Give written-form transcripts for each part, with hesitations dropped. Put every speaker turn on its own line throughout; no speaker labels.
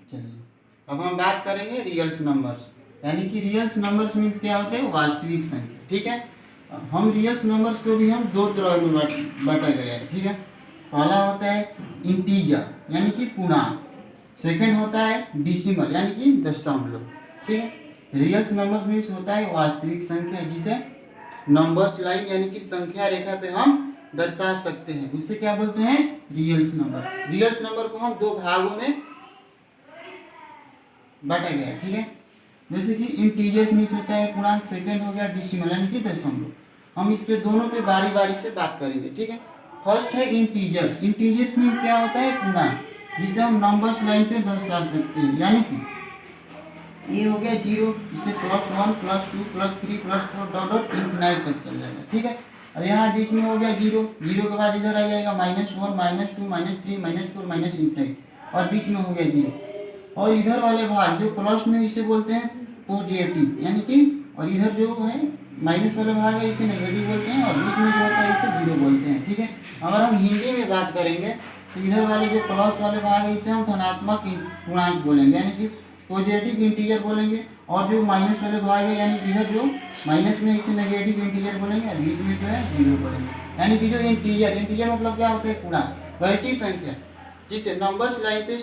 चलिए अब हम बात करेंगे रियल्स नंबर्स, यानी कि रियल्स नंबर्स मीन्स क्या होते हैं, वास्तविक संख्या। ठीक है, हम रियल्स नंबर्स को भी हम दो तरह में बांटा गया है। ठीक है, पहला होता है इंटीजर यानी कि पूर्णांक, सेकंड होता है डिसिमल यानी कि दशमलव। ठीक है, रियल्स नंबर्स मीन्स होता है वास्तविक संख्या जिसे नंबर्स लाइन यानी कि संख्या रेखा पे हम दर्शा सकते हैं, उसे क्या बोलते हैं, रियल्स नंबर। रियल्स नंबर को हम दो भागों में बांटा गया है। ठीक है, जैसे कि इंटीजर्स मीन्स होता है पूर्णांक, सेकंड हो गया डिसिमल यानी कि दशमलव। हम इस पे दोनों पे बारी बारी से बात करेंगे। ठीक है, फर्स्ट है इंटीजर्स। इंटीजर्स मीन्स क्या होता है, पूर्णांक जिसे हम नंबर्स लाइन पे दर्शा सकते हैं, यानी कि ये हो गया 0, इससे +1 +2 +3 +4 डॉट डॉट इंफिनाइट तक चल जाएगा। ठीक है, अब यहाँ बीच में हो गया 0, 0 के बाद इधर आ जाएगा -1 -2 -3 -4 -इंफिनाइट, और बीच में हो गया 0। और इधर वाले भाग जो प्लस में इसे बोलते हैं पॉजिटिव यानी कि, और इधर जो है माइनस वाले भाग है इसे नेगेटिव बोलते हैं, और बीच में जो होता है इसे 0 बोलते हैं। ठीक है, अगर हम हिंदी में बात करेंगे तो इधर वाले जो प्लस वाले भाग है इसे हम धनात्मक पूर्णांक बोलेंगे यानी कि पॉजिटिव इंटीजर बोलेंगे, और जो माइनस वाले भाग है यानी इधर जो माइनस में इसे नेगेटिव इंटीजर बोलेंगे, और बीच में जो है 0 बोलेंगे। यानी कि जो इंटीजर मतलब क्या होता है, पूर्णांक। वैसी संख्या जिसे नंबर्स लाइन पे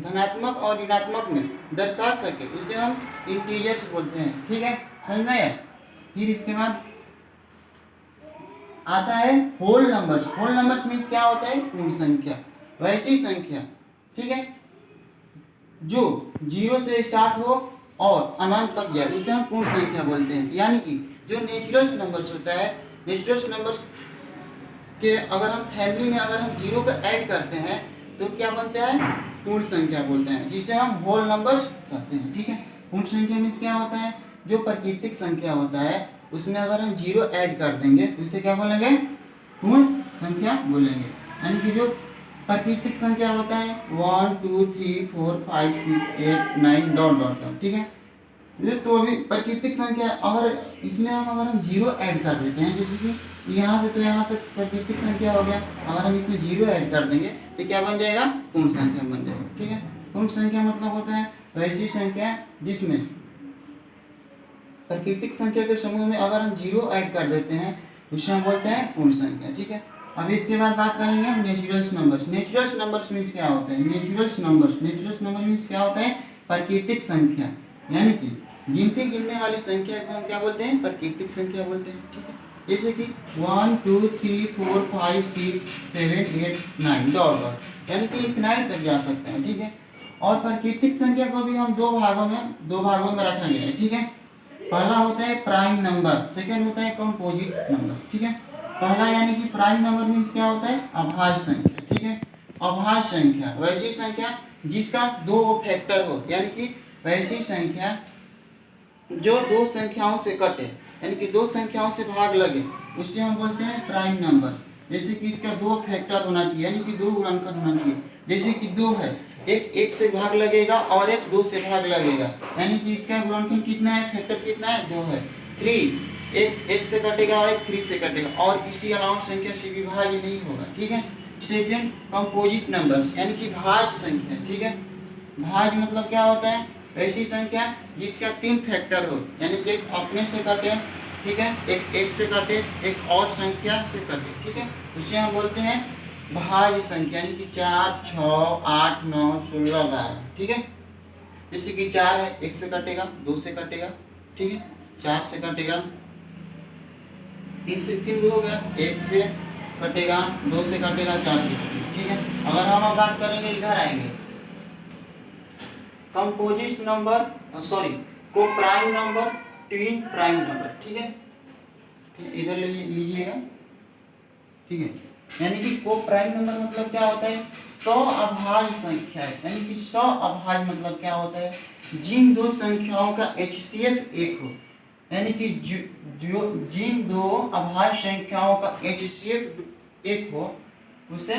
धनात्मक और ऋणात्मक में दर्शा सके उसे हम इंटीजर्स बोलते हैं। ठीक है, समझ में आया। फिर इसके बाद आता है whole numbers. Whole numbers means क्या होता है, पूर्ण संख्या, वैसी संख्या। ठीक है, जो 0 से स्टार्ट हो और अनंत तक जाए उसे हम पूर्ण संख्या बोलते हैं। यानी कि जो नेचुरल नंबर्स होता है, नेचुरल नंबर्स के अगर हम फैमिली में अगर हम 0 का ऐड करते हैं तो क्या बनता है, पूर्ण संख्या बोलते हैं, जिसे हम होल नंबर्स कहते हैं। ठीक है, पूर्ण संख्या मीन्स क्या होता है, जो प्राकृतिक संख्या होता है उसमें अगर हम 0 ऐड कर देंगे तो उसे क्या बोलेंगे, पूर्ण संख्या बोलेंगे। यानी कि जो प्राकृतिक संख्या होता है 1 2 3 4 5 6 8 9 डॉट डॉट तक। ठीक है, ये तो अभी प्राकृतिक संख्या, अगर इसमें अगर हम 0 ऐड कर देते हैं, जैसे कि यहाँ से तो यहाँ तक प्राकृतिक संख्या हो गया, अगर हम इसमें 0 ऐड कर देंगे तो क्या बन जाएगा, पूर्ण संख्या बन जाएगा। ठीक है, पूर्ण संख्या मतलब होता है वैसी संख्या जिसमें प्राकृतिक संख्या के समूह में अगर हम 0 ऐड कर देते हैं उसे हम बोलते हैं पूर्ण संख्या। ठीक है, अब इसके बाद बात करेंगे हम natural numbers. Natural numbers means क्या होता है, नेचुरल नंबर मीन्स क्या होता है, प्राकृतिक संख्या, यानी कि गिनने वाली संख्या को हम क्या बोलते हैं, प्राकृतिक संख्या बोलते हैं। ठीक है, जैसे कि 1 2 3 4 5 6 7 8 9 डॉट डॉट, यानी कि इंफिनाइट तक जा सकते हैं। ठीक है, और प्राकृतिक संख्या को भी हम दो भागों में रखा गया है। ठीक है, पहला होता है प्राइम नंबर, सेकंड होता है कंपोजिट नंबर। ठीक है, पहला यानी कि प्राइम नंबर मीन्स क्या होता है, अभाज्य संख्या। ठीक है, अभाज्य संख्या वैसी संख्या जिसका 2 फैक्टर हो, यानी कि वैसी संख्या जो 2 संख्याओं से कटे, यानी कि 2 संख्याओं से भाग लगे, उससे हम बोलते हैं प्राइम नंबर। जैसे कि इसका 2 फैक्टर होना चाहिए, यानी कि 2 गुणनखंड होना चाहिए। जैसे कि 2 है, एक से भाग लगेगा और एक 2 से भाग लगेगा, यानी कि इसका गुणनखंड कितना है, फैक्टर कितना है, 2 है। 3 एक से कटेगा और एक 3 से कटेगा, और इसी अलावा संख्या से विभाज्य नहीं होगा। ठीक है, सेकेंड कंपोजिट नंबर्स, यानी कि भाज्य संख्या। ठीक है, भाज्य मतलब क्या होता है, ऐसी संख्या जिसका 3 फैक्टर हो, यानी कि एक अपने से कटे, ठीक है, एक से कटे, एक और संख्या से कटे। ठीक है, उसे हम बोलते हैं भाज्य संख्या, यानी कि 4 6 8 9 16 12। ठीक है, जैसे कि 4 है, 1 से कटेगा, 2 से कटेगा। ठीक है, 4 से कटेगा, 3 से 3 हो गया, 1 से कटेगा, 2 से कटेगा, 4 से कटेगा। ठीक है, अगर हम बात करेंगे, इधर आएंगे कंपोजिट नंबर, सॉरी को prime number, twin prime number. ठीक है, इधर लीजिएगा। ठीक है, यानी कि को प्राइम नंबर मतलब क्या होता है, 100 अभाज्य संख्या है। यानी कि 100 अभाज्य मतलब क्या होता है, जिन 2 संख्याओं का HCF 1 हो, यानी कि जो जिन 2 अभाज्य संख्याओं का HCF 1 हो उसे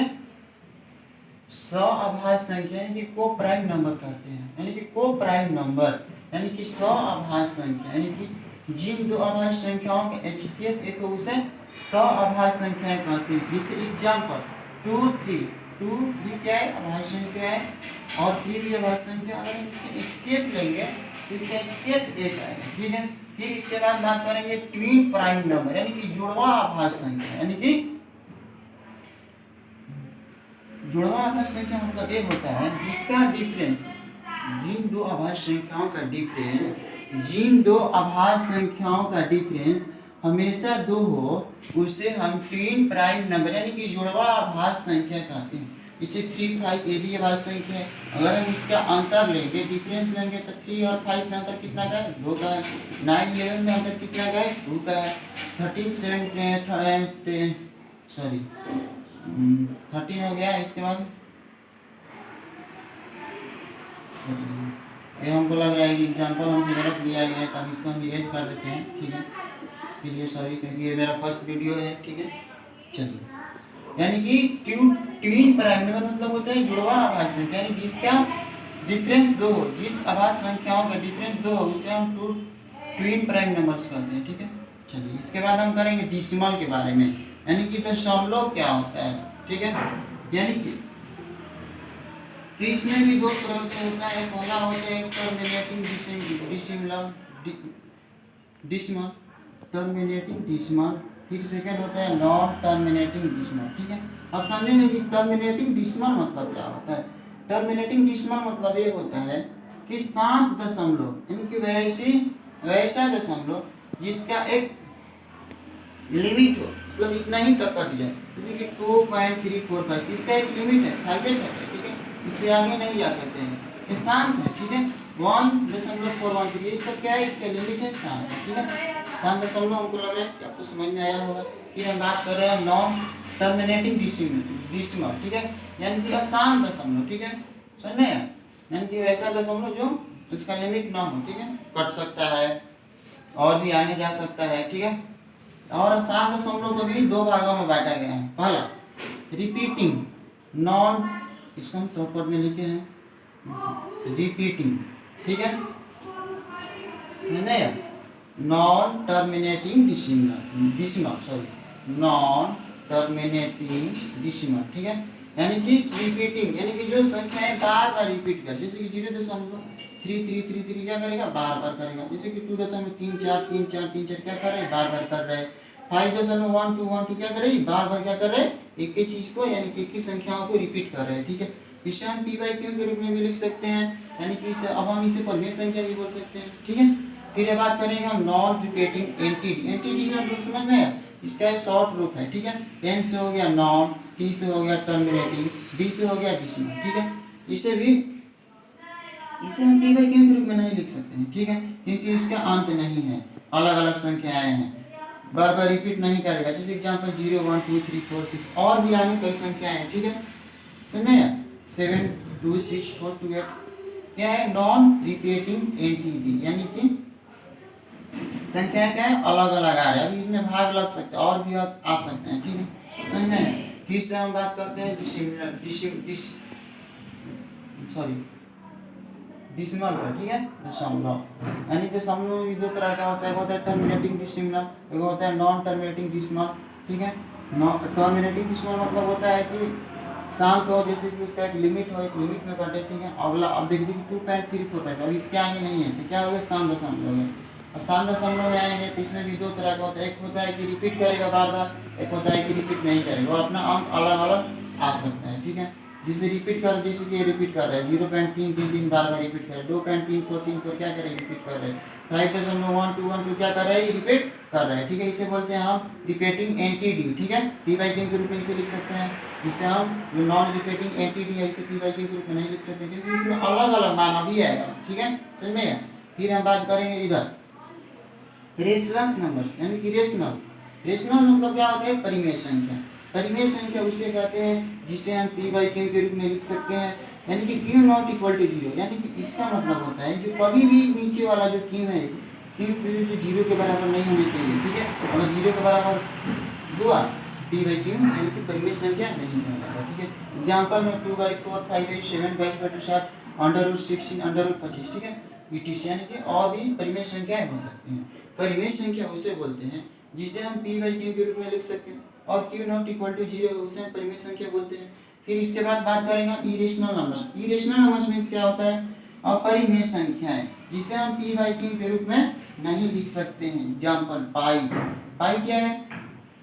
100 अभाज्य संख्या यानी कि को प्राइम नंबर कहते हैं। यानी कि को प्राइम नंबर यानी कि 100 अभाज्य संख्या, यानी कि जिन 2 अभाज्य संख्याओं के HCF 1 हो उसे 100 अभाज्य संख्याएं कहते हैं। जैसे एग्जाम्पल 2 3 2 भी क्या है, अभाज्य संख्या है, और 3 भी अभाज्य संख्या। अगर हम इसके HCF लेंगे तो इसका HCF 1 आएगा, ठीक है। फिर इसके बाद बात करेंगे ट्विन प्राइम नंबर यानी कि जुड़वा अभाज्य संख्या, यानी कि जुड़वा अभाज्य संख्या मतलब ये होता है जिसका डिफरेंस जिन दो अभाज्य संख्याओं का डिफरेंस हमेशा 2 हो, उसे हम ट्विन प्राइम नंबर यानी कि जुड़वा अभाज्य संख्या कहते हैं। इसे 3, 5 ये भी अभाज्य संख्या है। अगर हम इसका अंतर लेंगे, डिफरेंस लेंगे, तो 3 और 5 में अंतर कितना का है, 2 का है। 9, 11 में अंतर कितना का है, 2 का है। 13, 13 हो गया। इसके बाद ये हमको लग रहा है कि एग्जाम्पल हमसे गलत लिया गया है, तो हम इसको हम इरेज कर देते हैं, ठीक है। इसके लिए सॉरी, क्योंकि ये मेरा फर्स्ट वीडियो है, ठीक है। चलिए, यानी कि ट्विन प्राइम नंबर मतलब होता है जुड़वा अभाज्य संख्या, यानी जिसका डिफरेंस 2 हो, जिस अभाज्य संख्याओं का डिफरेंस 2 हो, उसे हम ट्विन प्राइम नंबर्स कहते हैं, ठीक है। चलिए, इसके बाद हम करेंगे डिसिमल के बारे में, यानी कि दशमलव क्या होता है, ठीक है। यानी कि इसमें भी 2 तरह के होता है। पहला होता है टर्मिनेटिंग डिसिमल, फिर सेकंड होता है नॉन टर्मिनेटिंग डिसिमल, ठीक है। अब समझेंगे कि टर्मिनेटिंग डिसिमल मतलब क्या होता है। टर्मिनेटिंग डिसिमल मतलब ये होता है कि 7 दशमलव यानी कि वैसा दशमलव जिसका एक लिमिट हो, मतलब इतना ही तक कट जाए, जैसे कि 2.345, इसका एक लिमिट है, 5 तक है, ठीक है। इससे आगे नहीं जा सकते हैं, ये शांत है, ठीक है। 1.413 ये सब क्या है, इसका लिमिट है, शांत है, ठीक है। शांत दशमलव हमको लग रहा है कि आपको समझ में आया होगा। फिर हम बात कर रहे हैं नॉन टर्मिनेटिंग डिसिमल, ठीक है, यानी कि अशांत दशमलव, ठीक है, समझ में आया। यानी कि वैसा दशमलव जो इसका लिमिट ना हो, ठीक है, कट सकता है और भी आगे जा सकता है, ठीक है। और 7 दशमलव को भी 2 भागों में बांटा गया है। पहला रिपीटिंग नॉन, इसको हम शॉर्टकट में लिखे हैं रिपीटिंग, ठीक है, non terminating decimal, non terminating decimal, ठीक है। यानी कि रिपीटिंग यानी कि जो संख्याएं बार बार रिपीट कर, जैसे कि 0.3333 क्या करेगा, बार बार करेगा। जैसे कि 2.343434 क्या कर रहे हैं, बार बार कर रहे हैं। 5.1212 क्या कर रहे हैं, बार बार क्या कर रहे हैं, एक ही चीज को यानी कि एक ही संख्याओं को रिपीट कर रहे हैं, ठीक है। इसे हम p/q के रूप में भी लिख सकते हैं, यानी कि अब हम इसे परिमेय संख्या भी बोल सकते हैं, ठीक है। फिर ये बात करेंगे हम नॉन रिपीटिंग एंटिटी का मतलब समझ में आया। इसका शॉर्ट रूप है, ठीक है। n से हो गया नॉन, t से हो गया टर्मिनेटिंग, d से हो गया डिसिमल, ठीक है। इसे हम p/q के रूप में नहीं लिख सकते हैं, ठीक है, क्योंकि इसका अंत नहीं है, अलग अलग संख्याएं हैं, बार बार रिपीट नहीं करेगा। जैसे एग्जांपल 0 1 2 3 4 6 और भी आगे कई संख्याएं हैं, ठीक है, समझ में 7 2 6 4 2 8 क्या है, नॉन रिपीटिंग एंटिटी, यानी कि संख्या क्या है, अलग अलग आ रहा है। अभी इसमें भाग लग सकते हैं और भी आ सकते हैं, ठीक है, समझ में। फिर से हम बात करते हैं डिसिमल पर, ठीक है, दशमलव। यानी दशमलव भी 2 तरह का होता है, होता है टर्मिनेटिंग डिसिमल, एक होता है नॉन टर्मिनेटिंग डिसिमल, ठीक है। टर्मिनेटिंग डिसिमल मतलब होता है कि शांत हो, जैसे कि उसका एक लिमिट हो, एक लिमिट में कटे, ठीक है। अगला अब देखिए 2.345, अब इसके आगे नहीं है तो क्या हो गया, शांत दशमलव हो गया। और शांत दशमलव में आएंगे तो इसमें भी 2 तरह का होता है, एक होता है कि रिपीट करेगा बार बार, एक होता है कि रिपीट नहीं करेगा, वो अपना अंक अलग अलग आ सकता है, ठीक है। जिसे रिपीट कर, जैसे कि ये रिपीट कर रहे हैं 0.333 बार बार रिपीट कर रहे हैं, 2.3434 क्या कर रहे हैं, रिपीट कर रहे हैं, 5.1212 क्या कर रहे हैं, रिपीट कर रहे हैं, ठीक है। इसे बोलते हैं हम रिपीटिंग एंटिटी, ठीक है, p/q के रूप में इसे लिख सकते हैं। इसे हम जो नॉन रिपीटिंग एंटिटी है इसे p/q के रूप में नहीं लिख सकते, क्योंकि इसमें अलग अलग मान अभी आएगा, ठीक है, समझ में। फिर हम बात करेंगे इधर रेशनल नंबर्स, यानी कि रेशनल मतलब क्या होता है, परिमेय संख्या। परिमेय संख्या उसे कहते हैं जिसे हम p/q के रूप में लिख सकते हैं, यानी कि q नॉट इक्वल टू 0, यानी कि इसका मतलब होता है जो कभी भी नीचे वाला जो q है, q जो 0 के बराबर नहीं होनी चाहिए, ठीक है। अगर 0 के बराबर हुआ p/q यानी कि परिमेय संख्या नहीं कहलाएगा, ठीक है। एग्जांपल में 2/4 5/8 7/22 √16 √25, ठीक है, etc, यानी कि और भी परिमेय संख्याएं हो सकती हैं। परिमेय संख्या उसे बोलते हैं जिसे हम p/q के रूप में लिख सकते हैं, और q नॉट इक्वल टू 0 उसे हम परिमेय संख्या बोलते हैं। फिर इसके बाद बात करेंगे irrational numbers. Irrational numbers means क्या होता है? अपरिमेय संख्याएं जिसे हम पी बाई क्यू के रूप में नहीं लिख सकते हैं। एग्जाम्पल पाई। पाई क्या है?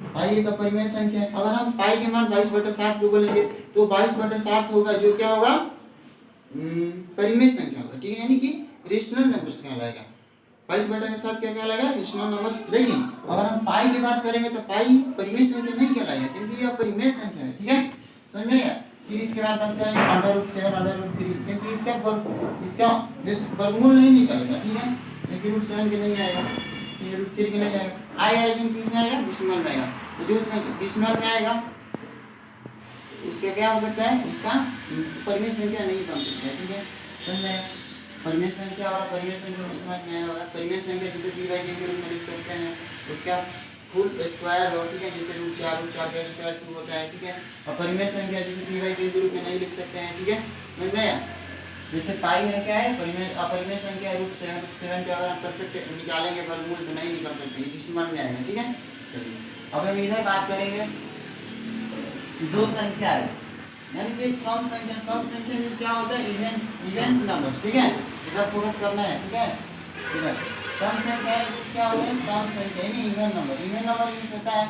पाई एक अपरिमेय संख्या है। अगर हम पाई के मान 22/7 को बोलेंगे तो 22/7 होगा, जो क्या होगा? परिमेय संख्या होगा, ठीक है, यानी कि रेशनल नंबर्स कहलाएगा। 22/7 क्या कहलाएगा? Rational numbers. लेकिन अगर हम पाई की बात करेंगे तो पाई परिमेय संख्या नहीं कहलाएगा, क्योंकि यह परिमेय संख्या है, ठीक है, समझ में आया? फिर इसके बाद बात करेंगे √7 √3, क्योंकि इसका वर्गमूल नहीं निकलेगा, ठीक है, क्योंकि √7 के नहीं आएगा, ठीक है, √3 के नहीं आएगा, आएगा लेकिन किस में आएगा? डिसिमल में आएगा। तो जो डिसिमल में आएगा उसका क्या हो सकता है? उसका परिमेय संख्या नहीं बन सकता है, ठीक है, समझ में आया? परिमेय संख्या और परिमेय संख्या डिसिमल में आएगा। परिमेय संख्या जिसे पी बाई क्यू के रूप में लिख सकते हैं, उसका फुल स्क्वायर हो, ठीक है, जैसे √4 का स्क्वायर 2 होता है, ठीक है, और परिमेय संख्या जिसे पी बाई क्यू के रूप में नहीं लिख सकते हैं, ठीक है, समझ में आया? जैसे पाई है क्या है? परिमेय अपरिमेय संख्या √7 का अगर हम परफेक्ट निकालेंगे वर्गमूल तो नहीं निकल सकते, डिसिमल में आएगा, ठीक है। चलिए अब हम इधर बात करेंगे दो संख्या है, यानी कि सम संख्या में क्या होता है? इवन नंबर, ठीक है, इधर फोकस करना है, ठीक है, इधर सम संख्या क्या होता है? सम संख्या यानी even number. Even number means होता है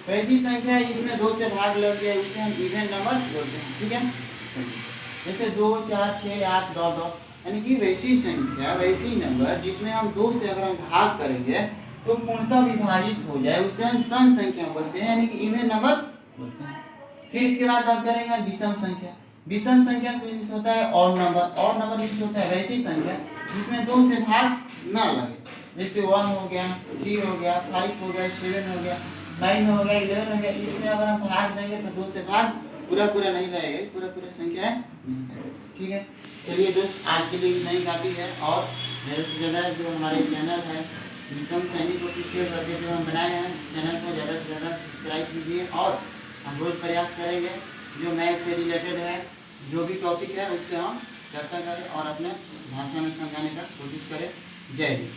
वैसी संख्या है जिसमें 2 से भाग लग गया, उसे हम इवन नंबर बोलते हैं, ठीक है। जैसे 2 4 6 8 2 यानी कि वैसी संख्या, वैसी नंबर जिसमें हम 2 से अगर हम भाग करेंगे तो पूर्णतः विभाजित हो जाए, उसे हम सम संख्या बोलते हैं, यानी कि इवन नंबर बोलते हैं। फिर इसके बाद बात करेंगे विषम संख्या। विषम संख्या मींस होता है odd number. Odd number means होता है वैसी संख्या जिसमें 2 से भाग ना लगे, जैसे 1 हो गया, 3 हो गया, 5 हो गया, 7 हो गया, 9 हो गया, 11 हो गया। इसमें अगर हम भाग देंगे तो 2 से भाग पूरा नहीं रहेगा, पूरा संख्या है, ठीक है। चलिए दोस्त, आज के लिए इतना ही काफ़ी है, और ज़्यादा से ज़्यादा जो हमारे चैनल है विक्रम सैनी को शेयर करके जो हम बनाए हैं, चैनल को ज़्यादा से ज़्यादा सब्सक्राइब कीजिए, और हम रोज़ प्रयास करेंगे जो मैथ से रिलेटेड है, जो भी टॉपिक है उससे हम चर्चा करें और अपने भाषा में समझाने का कोशिश करें। जय हिंद।